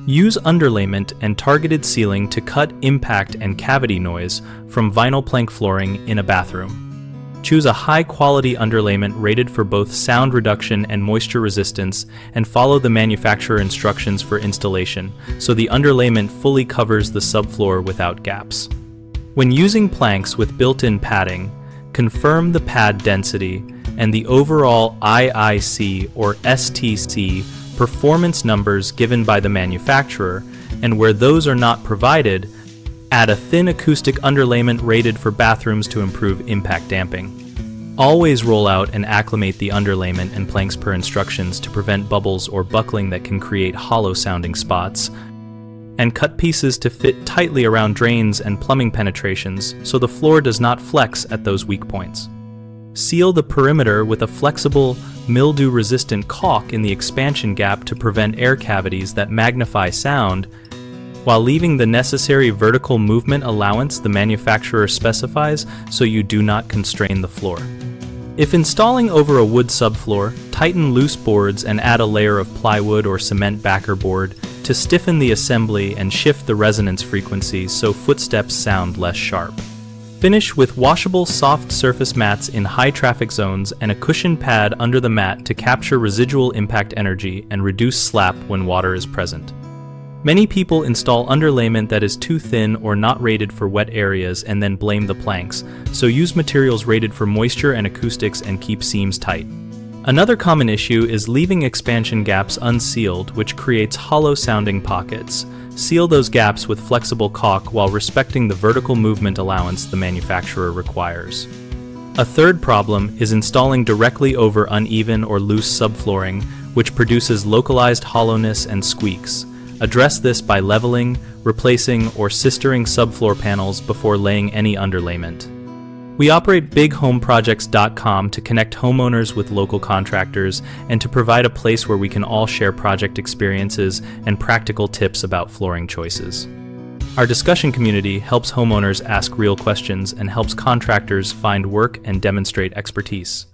Use underlayment and targeted sealing to cut impact and cavity noise from vinyl plank flooring in a bathroom. Choose a high-quality underlayment rated for both sound reduction and moisture resistance, and follow the manufacturer instructions for installation so the underlayment fully covers the subfloor without gaps. When using planks with built-in padding, confirm the pad density and the overall IIC or STC performance numbers given by the manufacturer, and where those are not provided, add a thin acoustic underlayment rated for bathrooms to improve impact damping. Always roll out and acclimate the underlayment and planks per instructions to prevent bubbles or buckling that can create hollow-sounding spots, and cut pieces to fit tightly around drains and plumbing penetrations so the floor does not flex at those weak points. Seal the perimeter with a flexible, mildew-resistant caulk in the expansion gap to prevent air cavities that magnify sound, while leaving the necessary vertical movement allowance the manufacturer specifies so you do not constrain the floor. If installing over a wood subfloor, tighten loose boards and add a layer of plywood or cement backer board to stiffen the assembly and shift the resonance frequency so footsteps sound less sharp. Finish with washable soft surface mats in high traffic zones and a cushion pad under the mat to capture residual impact energy and reduce slap when water is present. Many people install underlayment that is too thin or not rated for wet areas and then blame the planks, so use materials rated for moisture and acoustics and keep seams tight. Another common issue is leaving expansion gaps unsealed, which creates hollow-sounding pockets. Seal those gaps with flexible caulk while respecting the vertical movement allowance the manufacturer requires. A third problem is installing directly over uneven or loose subflooring, which produces localized hollowness and squeaks. Address this by leveling, replacing, or sistering subfloor panels before laying any underlayment. We operate bighomeprojects.com to connect homeowners with local contractors and to provide a place where we can all share project experiences and practical tips about flooring choices. Our discussion community helps homeowners ask real questions and helps contractors find work and demonstrate expertise.